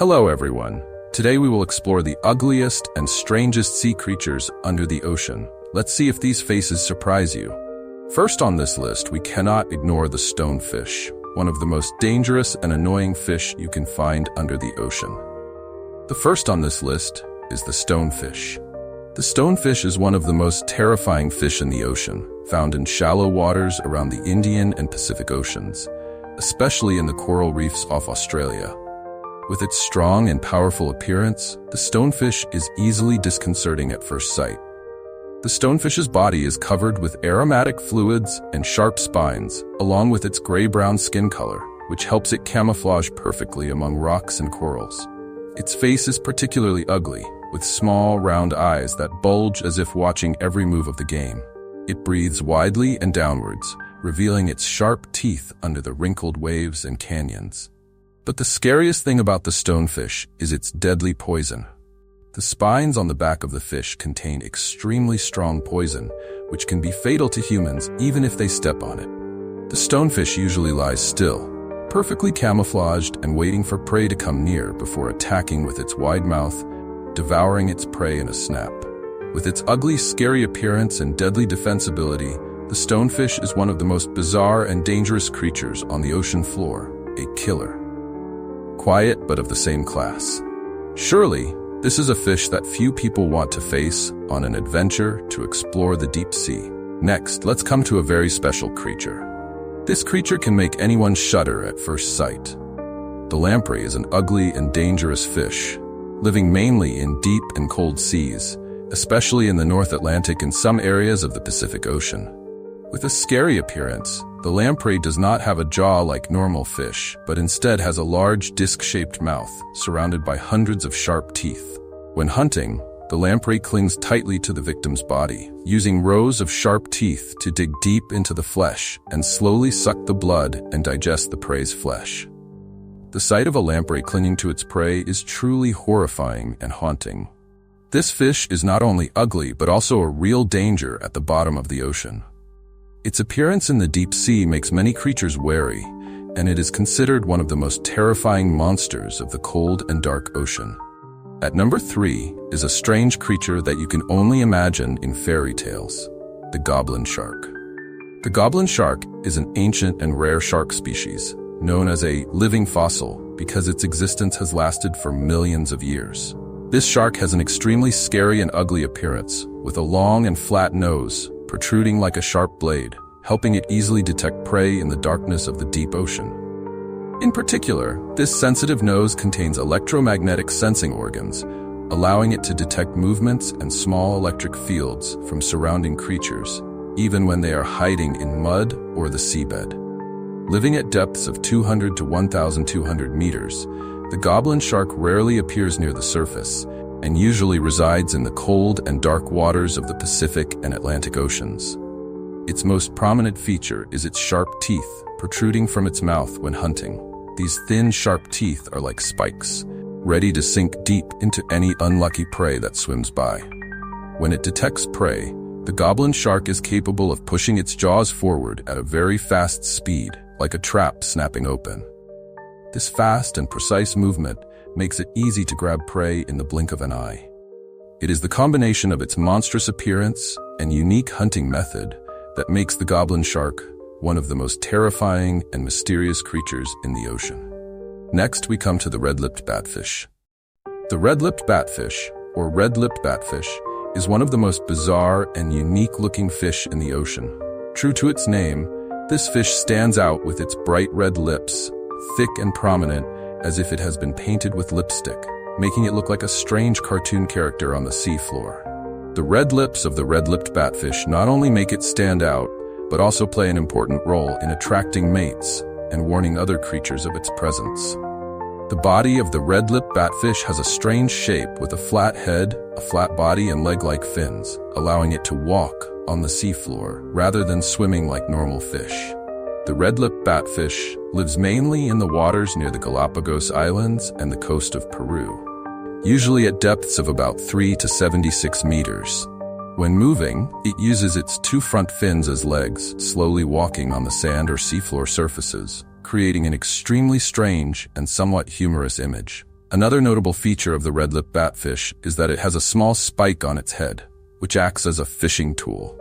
Hello everyone. Today we will explore the ugliest and strangest sea creatures under the ocean. Let's see if these faces surprise you. First on this list, we cannot ignore the stonefish, one of the most dangerous and annoying fish you can find under the ocean. The first on this list is the stonefish. The stonefish is one of the most terrifying fish in the ocean, found in shallow waters around the Indian and Pacific Oceans, especially in the coral reefs off Australia. With its strong and powerful appearance, the stonefish is easily disconcerting at first sight. The stonefish's body is covered with aromatic fluids and sharp spines, along with its gray-brown skin color, which helps it camouflage perfectly among rocks and corals. Its face is particularly ugly, with small, round eyes that bulge as if watching every move of the game. It breathes widely and downwards, revealing its sharp teeth under the wrinkled waves and canyons. But the scariest thing about the stonefish is its deadly poison. The spines on the back of the fish contain extremely strong poison, which can be fatal to humans even if they step on it. The stonefish usually lies still, perfectly camouflaged and waiting for prey to come near before attacking with its wide mouth, devouring its prey in a snap. With its ugly, scary appearance and deadly defensibility, the stonefish is one of the most bizarre and dangerous creatures on the ocean floor, a killer. Quiet but of the same class. Surely, this is a fish that few people want to face on an adventure to explore the deep sea. Next, let's come to a very special creature. This creature can make anyone shudder at first sight. The lamprey is an ugly and dangerous fish, living mainly in deep and cold seas, especially in the North Atlantic and some areas of the Pacific Ocean. With a scary appearance, the lamprey does not have a jaw like normal fish, but instead has a large disc-shaped mouth surrounded by hundreds of sharp teeth. When hunting, the lamprey clings tightly to the victim's body, using rows of sharp teeth to dig deep into the flesh and slowly suck the blood and digest the prey's flesh. The sight of a lamprey clinging to its prey is truly horrifying and haunting. This fish is not only ugly but also a real danger at the bottom of the ocean. Its appearance in the deep sea makes many creatures wary, and it is considered one of the most terrifying monsters of the cold and dark ocean. At number 3 is a strange creature that you can only imagine in fairy tales, the goblin shark. The goblin shark is an ancient and rare shark species, known as a living fossil because its existence has lasted for millions of years. This shark has an extremely scary and ugly appearance, with a long and flat nose, protruding like a sharp blade, helping it easily detect prey in the darkness of the deep ocean. In particular, this sensitive nose contains electromagnetic sensing organs, allowing it to detect movements and small electric fields from surrounding creatures, even when they are hiding in mud or the seabed. Living at depths of 200 to 1,200 meters, the goblin shark rarely appears near the surface, and usually resides in the cold and dark waters of the Pacific and Atlantic Oceans. Its most prominent feature is its sharp teeth protruding from its mouth when hunting. These thin, sharp teeth are like spikes, ready to sink deep into any unlucky prey that swims by. When it detects prey, the goblin shark is capable of pushing its jaws forward at a very fast speed, like a trap snapping open. This fast and precise movement makes it easy to grab prey in the blink of an eye. It is the combination of its monstrous appearance and unique hunting method that makes the goblin shark one of the most terrifying and mysterious creatures in the ocean. Next, we come to the red-lipped batfish. The red-lipped batfish, or red-lipped batfish, is one of the most bizarre and unique-looking fish in the ocean. True to its name, this fish stands out with its bright red lips, thick and prominent, as if it has been painted with lipstick, making it look like a strange cartoon character on the seafloor. The red lips of the red-lipped batfish not only make it stand out, but also play an important role in attracting mates and warning other creatures of its presence. The body of the red-lipped batfish has a strange shape with a flat head, a flat body, and leg-like fins, allowing it to walk on the seafloor rather than swimming like normal fish. The red-lipped batfish lives mainly in the waters near the Galapagos Islands and the coast of Peru, usually at depths of about 3 to 76 meters. When moving, it uses its two front fins as legs, slowly walking on the sand or seafloor surfaces, creating an extremely strange and somewhat humorous image. Another notable feature of the red-lipped batfish is that it has a small spike on its head, which acts as a fishing tool.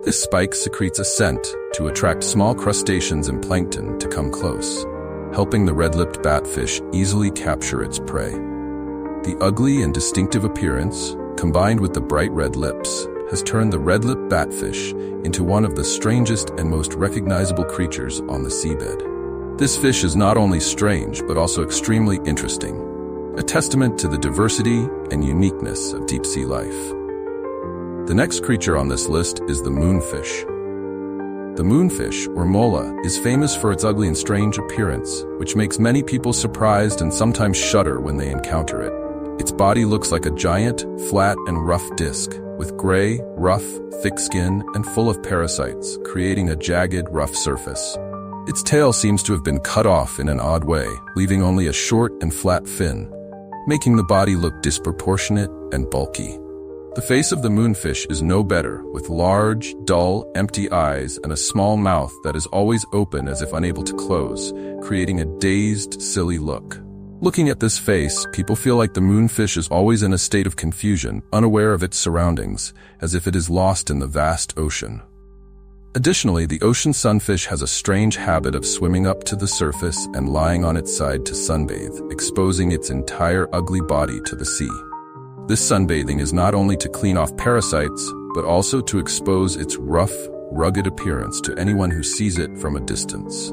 This spike secretes a scent to attract small crustaceans and plankton to come close, helping the red-lipped batfish easily capture its prey. The ugly and distinctive appearance, combined with the bright red lips, has turned the red-lipped batfish into one of the strangest and most recognizable creatures on the seabed. This fish is not only strange but also extremely interesting, a testament to the diversity and uniqueness of deep-sea life. The next creature on this list is the moonfish. The moonfish, or mola, is famous for its ugly and strange appearance, which makes many people surprised and sometimes shudder when they encounter it. Its body looks like a giant, flat, and rough disc, with gray, rough, thick skin and full of parasites, creating a jagged, rough surface. Its tail seems to have been cut off in an odd way, leaving only a short and flat fin, making the body look disproportionate and bulky. The face of the moonfish is no better, with large, dull, empty eyes and a small mouth that is always open as if unable to close, creating a dazed, silly look. Looking at this face, people feel like the moonfish is always in a state of confusion, unaware of its surroundings, as if it is lost in the vast ocean. Additionally, the ocean sunfish has a strange habit of swimming up to the surface and lying on its side to sunbathe, exposing its entire ugly body to the sea. This sunbathing is not only to clean off parasites, but also to expose its rough, rugged appearance to anyone who sees it from a distance.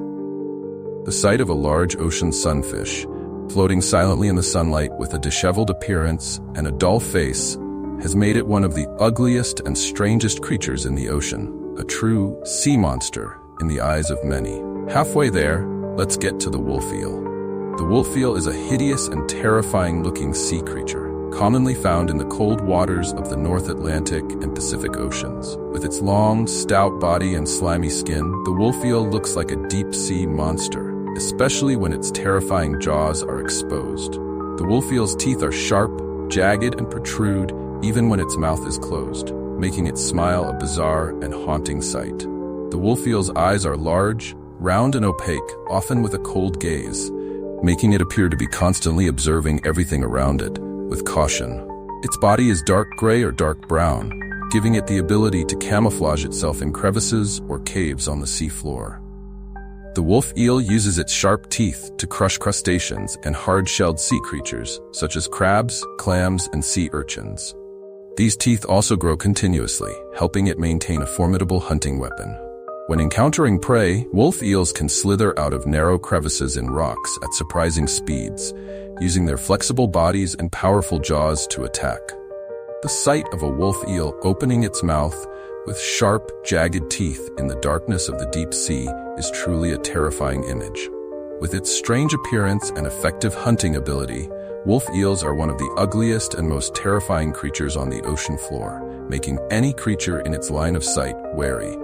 The sight of a large ocean sunfish, floating silently in the sunlight with a disheveled appearance and a dull face, has made it one of the ugliest and strangest creatures in the ocean, a true sea monster in the eyes of many. Halfway there, let's get to the wolf eel. The wolf eel is a hideous and terrifying-looking sea creature, commonly found in the cold waters of the North Atlantic and Pacific Oceans. With its long, stout body and slimy skin, the wolf eel looks like a deep-sea monster, especially when its terrifying jaws are exposed. The wolf eel's teeth are sharp, jagged, and protrude even when its mouth is closed, making it smile a bizarre and haunting sight. The wolf eel's eyes are large, round, and opaque, often with a cold gaze, making it appear to be constantly observing everything around it with caution. Its body is dark gray or dark brown, giving it the ability to camouflage itself in crevices or caves on the seafloor. The wolf eel uses its sharp teeth to crush crustaceans and hard-shelled sea creatures, such as crabs, clams, and sea urchins. These teeth also grow continuously, helping it maintain a formidable hunting weapon. When encountering prey, wolf eels can slither out of narrow crevices in rocks at surprising speeds, using their flexible bodies and powerful jaws to attack. The sight of a wolf eel opening its mouth with sharp, jagged teeth in the darkness of the deep sea is truly a terrifying image. With its strange appearance and effective hunting ability, wolf eels are one of the ugliest and most terrifying creatures on the ocean floor, making any creature in its line of sight wary.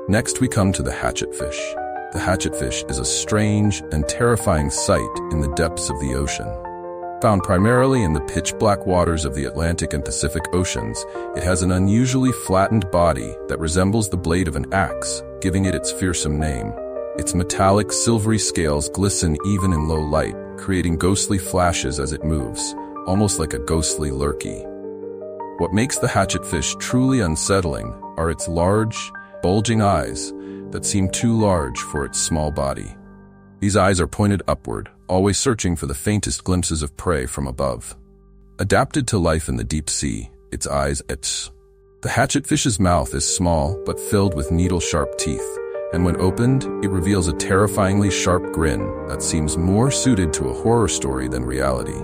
Next, we come to the hatchetfish. The hatchetfish is a strange and terrifying sight in the depths of the ocean. Found primarily in the pitch-black waters of the Atlantic and Pacific Oceans, it has an unusually flattened body that resembles the blade of an axe, giving it its fearsome name. Its metallic, silvery scales glisten even in low light, creating ghostly flashes as it moves, almost like a ghostly lurkey. What makes the hatchetfish truly unsettling are its large, bulging eyes that seem too large for its small body. These eyes are pointed upward, always searching for the faintest glimpses of prey from above. Adapted to life in the deep sea, its eyes itch. The hatchetfish's mouth is small but filled with needle-sharp teeth, and when opened, it reveals a terrifyingly sharp grin that seems more suited to a horror story than reality.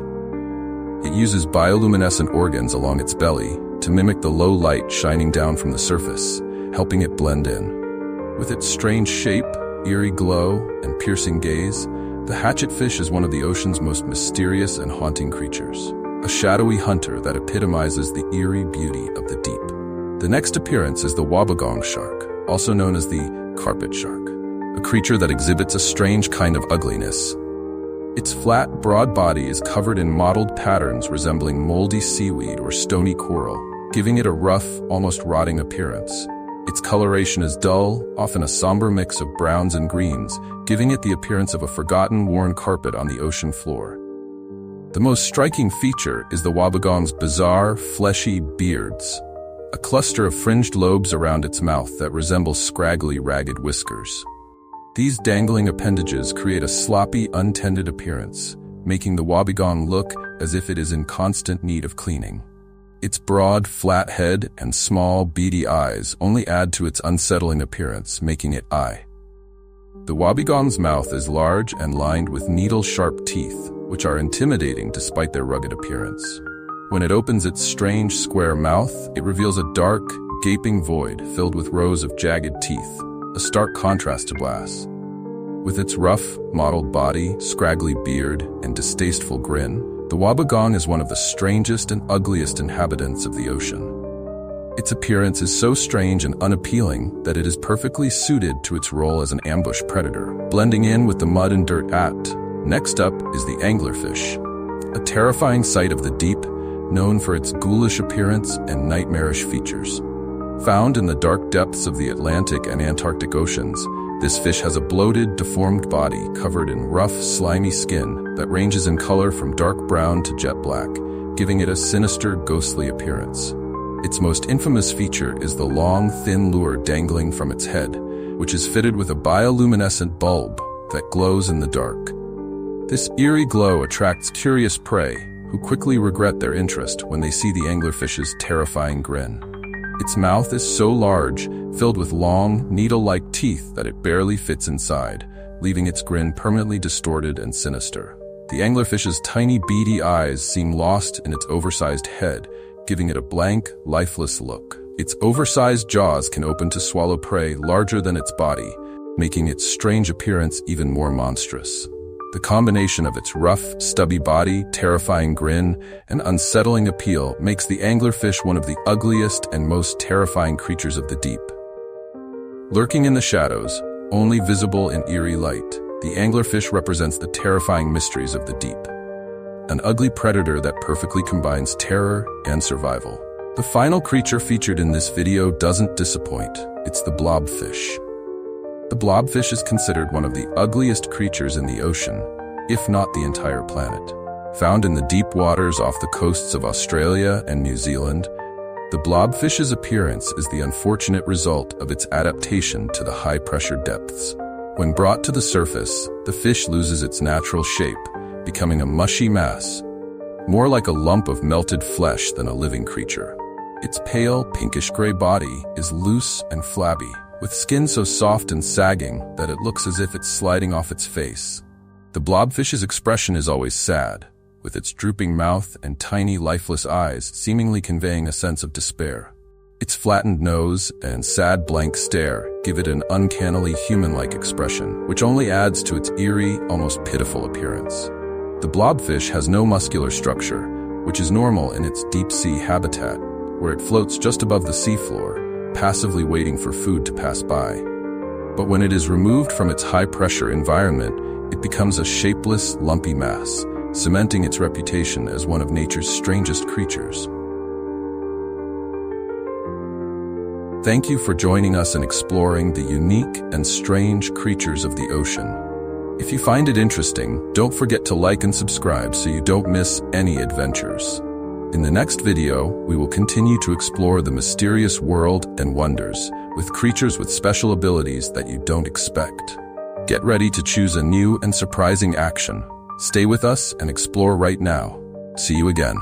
It uses bioluminescent organs along its belly to mimic the low light shining down from the surface, helping it blend in. With its strange shape, eerie glow, and piercing gaze, the hatchetfish is one of the ocean's most mysterious and haunting creatures, a shadowy hunter that epitomizes the eerie beauty of the deep. The next appearance is the wobbegong shark, also known as the carpet shark, a creature that exhibits a strange kind of ugliness. Its flat, broad body is covered in mottled patterns resembling moldy seaweed or stony coral, giving it a rough, almost rotting appearance. Its coloration is dull, often a somber mix of browns and greens, giving it the appearance of a forgotten, worn carpet on the ocean floor. The most striking feature is the wobegong's bizarre, fleshy beards, a cluster of fringed lobes around its mouth that resemble scraggly, ragged whiskers. These dangling appendages create a sloppy, untended appearance, making the wobegong look as if it is in constant need of cleaning. Its broad, flat head and small, beady eyes only add to its unsettling appearance, making it eye. The wobegong's mouth is large and lined with needle-sharp teeth, which are intimidating despite their rugged appearance. When it opens its strange, square mouth, it reveals a dark, gaping void filled with rows of jagged teeth, a stark contrast to glass. With its rough, mottled body, scraggly beard, and distasteful grin, the wobegong is one of the strangest and ugliest inhabitants of the ocean. Its appearance is so strange and unappealing that it is perfectly suited to its role as an ambush predator, blending in with the mud and dirt. Next up is the anglerfish, a terrifying sight of the deep, known for its ghoulish appearance and nightmarish features. Found in the dark depths of the Atlantic and Antarctic Oceans, this fish has a bloated, deformed body covered in rough, slimy skin that ranges in color from dark brown to jet black, giving it a sinister, ghostly appearance. Its most infamous feature is the long, thin lure dangling from its head, which is fitted with a bioluminescent bulb that glows in the dark. This eerie glow attracts curious prey, who quickly regret their interest when they see the anglerfish's terrifying grin. Its mouth is so large, filled with long, needle-like teeth that it barely fits inside, leaving its grin permanently distorted and sinister. The anglerfish's tiny, beady eyes seem lost in its oversized head, giving it a blank, lifeless look. Its oversized jaws can open to swallow prey larger than its body, making its strange appearance even more monstrous. The combination of its rough, stubby body, terrifying grin, and unsettling appeal makes the anglerfish one of the ugliest and most terrifying creatures of the deep. Lurking in the shadows, only visible in eerie light, the anglerfish represents the terrifying mysteries of the deep. An ugly predator that perfectly combines terror and survival. The final creature featured in this video doesn't disappoint. It's the blobfish. The blobfish is considered one of the ugliest creatures in the ocean, if not the entire planet. Found in the deep waters off the coasts of Australia and New Zealand, the blobfish's appearance is the unfortunate result of its adaptation to the high-pressure depths. When brought to the surface, the fish loses its natural shape, becoming a mushy mass, more like a lump of melted flesh than a living creature. Its pale, pinkish-gray body is loose and flabby, with skin so soft and sagging that it looks as if it's sliding off its face. The blobfish's expression is always sad, with its drooping mouth and tiny, lifeless eyes seemingly conveying a sense of despair. Its flattened nose and sad, blank stare give it an uncannily human-like expression, which only adds to its eerie, almost pitiful appearance. The blobfish has no muscular structure, which is normal in its deep-sea habitat, where it floats just above the seafloor, passively waiting for food to pass by. But when it is removed from its high-pressure environment, it becomes a shapeless, lumpy mass, cementing its reputation as one of nature's strangest creatures. Thank you for joining us in exploring the unique and strange creatures of the ocean. If you find it interesting, don't forget to like and subscribe so you don't miss any adventures. In the next video, we will continue to explore the mysterious world and wonders, with creatures with special abilities that you don't expect. Get ready to choose a new and surprising action. Stay with us and explore right now. See you again.